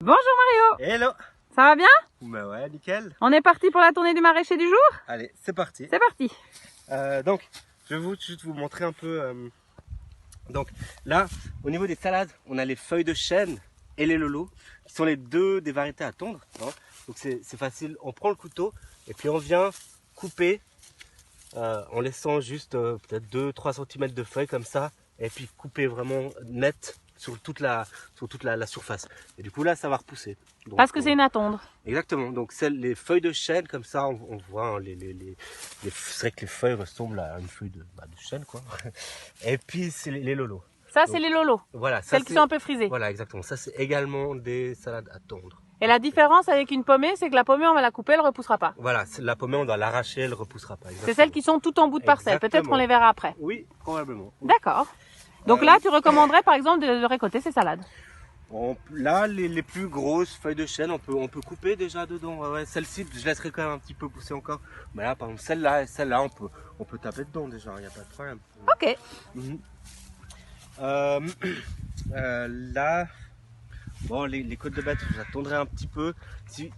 Bonjour Mario. Hello. Ça va bien? Bah ouais, nickel. On est parti pour la tournée du maraîcher du jour? Allez, c'est parti. C'est parti. Donc, je vais juste vous montrer un peu. Donc là, au niveau des salades, on a les feuilles de chêne et les lolos, qui sont les deux des variétés à tondre. Hein. Donc c'est facile, on prend le couteau et puis on vient couper en laissant juste peut-être 2-3 cm de feuilles comme ça, et puis couper vraiment net sur toute la surface. Et du coup là, ça va repousser. Donc, parce que c'est une à tondre. Exactement. Donc les feuilles de chêne comme ça, on voit hein, c'est vrai que les feuilles ressemblent à une feuille de chêne quoi. Et puis c'est les lolos. Ça c'est les lolos. Voilà. Celles qui sont un peu frisées. Voilà, exactement. Ça c'est également des salades à tondre. Et la différence avec une pommée, c'est que la pommée, on va la couper, elle ne repoussera pas. Voilà, la pommée, on doit l'arracher, elle ne repoussera pas. C'est celles qui sont tout en bout de parcelle. Peut-être qu'on les verra après. Oui, probablement. D'accord. Donc là, tu recommanderais par exemple de récolter ces salades. Là, les plus grosses feuilles de chêne, on peut couper déjà dedans. Ouais, celle-ci, je laisserai quand même un petit peu pousser encore. Mais là, par exemple, celle-là, on peut taper dedans déjà, il n'y a pas de problème. Ok. Là, bon, les côtes de bête, j'attendrai un petit peu. Si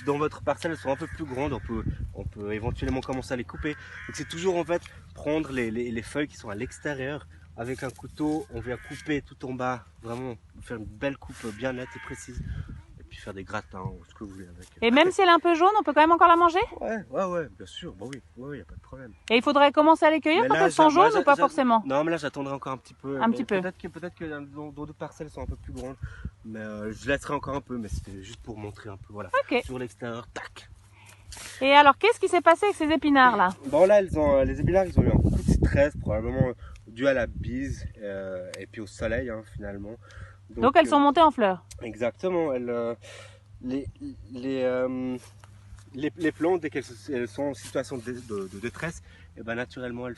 dans votre parcelle elles sont un peu plus grandes, on peut éventuellement commencer à les couper. Donc c'est toujours en fait prendre les feuilles qui sont à l'extérieur. Avec un couteau, on vient couper tout en bas, vraiment faire une belle coupe bien nette et précise. Et puis faire des gratins ou ce que vous voulez avec. Et même si elle est un peu jaune, on peut quand même encore la manger? Ouais, bien sûr. Bon oui, il n'y a pas de problème. Et il faudrait commencer à les cueillir quand elles sont jaunes ou pas forcément? Non, mais là j'attendrai encore un petit peu. Un petit peu. Peut-être que dans d'autres parcelles sont un peu plus grandes. Mais je laisserai encore un peu, mais c'était juste pour montrer un peu. Voilà. Okay. Sur l'extérieur, tac. Et alors, qu'est-ce qui s'est passé avec ces épinards là? Bon là, les épinards, ils ont eu un coup de stress, probablement dû à la bise et puis au soleil hein, finalement. Donc elles sont montées en fleurs. Exactement. Les plantes, dès qu'elles sont en situation de détresse, et ben naturellement elles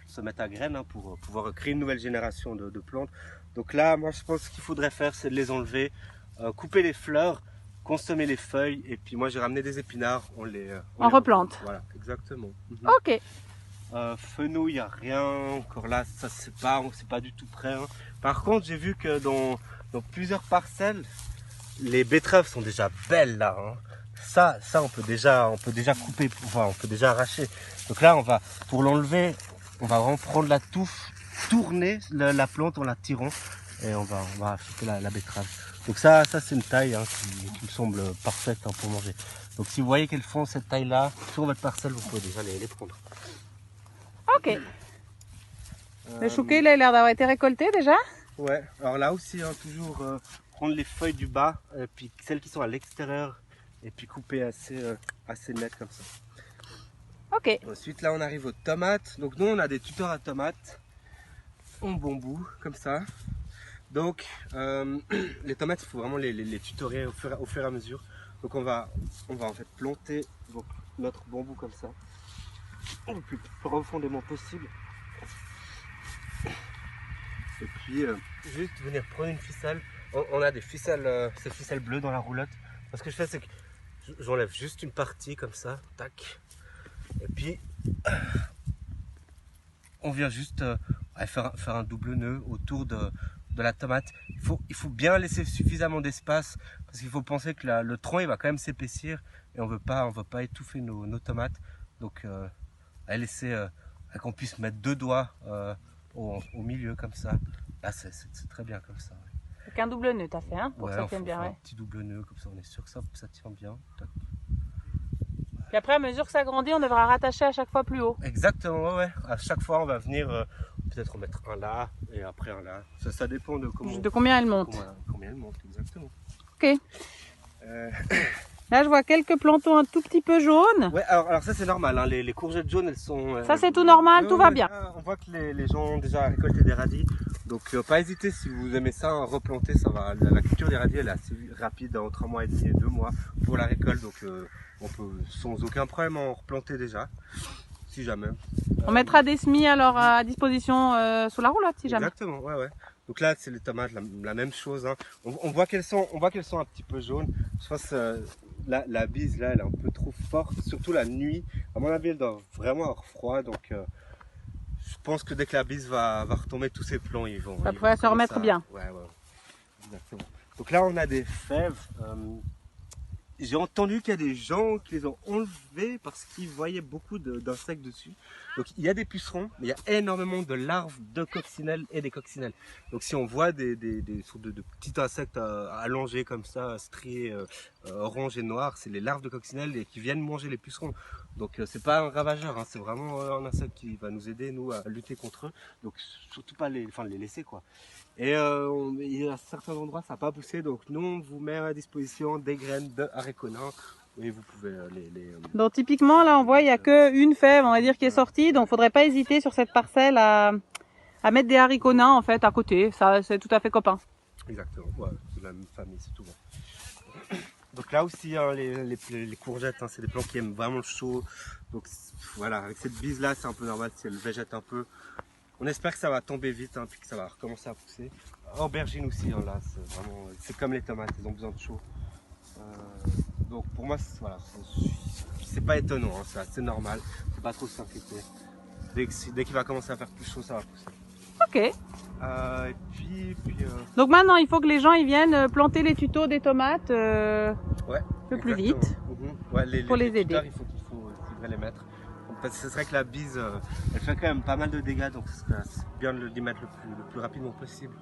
se mettent à graines hein, pour pouvoir créer une nouvelle génération de plantes. Donc là, moi je pense qu'il faudrait faire, c'est de les enlever, couper les fleurs, consommer les feuilles, et puis moi j'ai ramené des épinards, on les replante. Voilà, exactement. Ok. Fenouil, il n'y a rien encore là, ça c'est pas du tout prêt. Hein. Par contre, j'ai vu que dans plusieurs parcelles, les betteraves sont déjà belles là. Hein. Ça on peut déjà couper, enfin, on peut déjà arracher. Donc là, pour l'enlever, on va vraiment prendre la touffe, tourner la plante en la tirant et on va affûter la betterave. Donc ça c'est une taille hein, qui me semble parfaite hein, pour manger. Donc si vous voyez qu'elles font cette taille là sur votre parcelle, vous pouvez déjà les prendre. Ok. Le chouquet, il a l'air d'avoir été récolté déjà? Ouais, alors là aussi, hein, toujours prendre les feuilles du bas, puis celles qui sont à l'extérieur, et puis couper assez net comme ça. Ok. Ensuite, là, on arrive aux tomates. Donc nous, on a des tuteurs à tomates en bambou, comme ça. Donc, les tomates, il faut vraiment les tutorer au fur et à mesure. Donc on va en fait planter donc, notre bambou comme ça, le plus profondément possible. Et puis juste venir prendre une ficelle. On a des ficelles, ces ficelles bleues dans la roulotte. Ce que je fais, c'est que j'enlève juste une partie comme ça, tac. Et puis on vient juste faire un double nœud autour de la tomate. Il faut bien laisser suffisamment d'espace parce qu'il faut penser que le tronc il va quand même s'épaissir et on veut pas étouffer nos tomates. Donc à laisser qu'on puisse mettre 2 doigts au milieu comme ça. Là c'est très bien comme ça. Ouais. Avec un double nœud t'as fait hein, pour ouais, que ça tienne bien. Ouais. Un petit double nœud comme ça, on est sûr que ça tient bien. Tac. Puis après à mesure que ça grandit, on devra rattacher à chaque fois plus haut. Exactement, ouais. À chaque fois on va venir peut-être en mettre un là et après un là. Ça dépend de combien elle monte. Combien elle monte, exactement. Ok. Là je vois quelques plantons un tout petit peu jaunes. Ouais, alors ça c'est normal, hein. Les courgettes jaunes elles sont... ça c'est tout normal, tout va bien. On voit que les gens ont déjà récolté des radis. Donc pas hésiter si vous aimez ça, hein, replanter, ça va. La culture des radis elle est assez rapide, entre 1 mois et demi et 2 mois pour la récolte. Donc on peut sans aucun problème en replanter déjà, si jamais. On mettra des semis alors à disposition sous la roulotte si jamais. Exactement, ouais. Donc là c'est les tomates, la même chose. Hein. On voit qu'elles sont un petit peu jaunes. Je pense la bise là elle est un peu trop forte, surtout la nuit. À mon avis elle doit vraiment avoir froid, donc je pense que dès que la bise va retomber, tous ces plants ils vont... Ça pourrait se remettre bien. Ouais, exactement. Donc là, on a des fèves. J'ai entendu qu'il y a des gens qui les ont enlevées parce qu'ils voyaient beaucoup d'insectes dessus. Donc il y a des pucerons, mais il y a énormément de larves de coccinelles et des coccinelles. Donc si on voit des sortes de petits insectes allongés comme ça, striés orange et noir, c'est les larves de coccinelles et qui viennent manger les pucerons. Donc c'est pas un ravageur, hein, c'est vraiment un insecte qui va nous aider nous à lutter contre eux. Donc surtout pas les laisser quoi. Et il y a certains endroits ça n'a pas poussé, donc nous on vous met à disposition des graines de haricots nains et vous pouvez Donc typiquement là on voit il n'y a qu'une fève on va dire qui est sortie, donc faudrait pas hésiter sur cette parcelle à mettre des haricots nains en fait à côté, ça c'est tout à fait copain. Exactement, ouais, c'est la même famille, c'est tout bon. Donc là aussi hein, les courgettes, hein, c'est des plants qui aiment vraiment le chaud, donc voilà, avec cette bise là c'est un peu normal si elle végète un peu. On espère que ça va tomber vite, hein, puis que ça va recommencer à pousser. Aubergines aussi, hein, là, c'est comme les tomates, ils ont besoin de chaud. Donc pour moi, voilà, c'est pas étonnant, hein, c'est assez normal, faut pas trop s'inquiéter. Dès qu'il va commencer à faire plus chaud, ça va pousser. Ok. Et puis Donc maintenant, il faut que les gens ils viennent planter les tutos des tomates ouais, un peu plus vite ouais, pour les aider. tuteurs, il faudrait les mettre. Parce que c'est vrai que la bise, elle fait quand même pas mal de dégâts, donc c'est bien de les mettre le plus rapidement possible.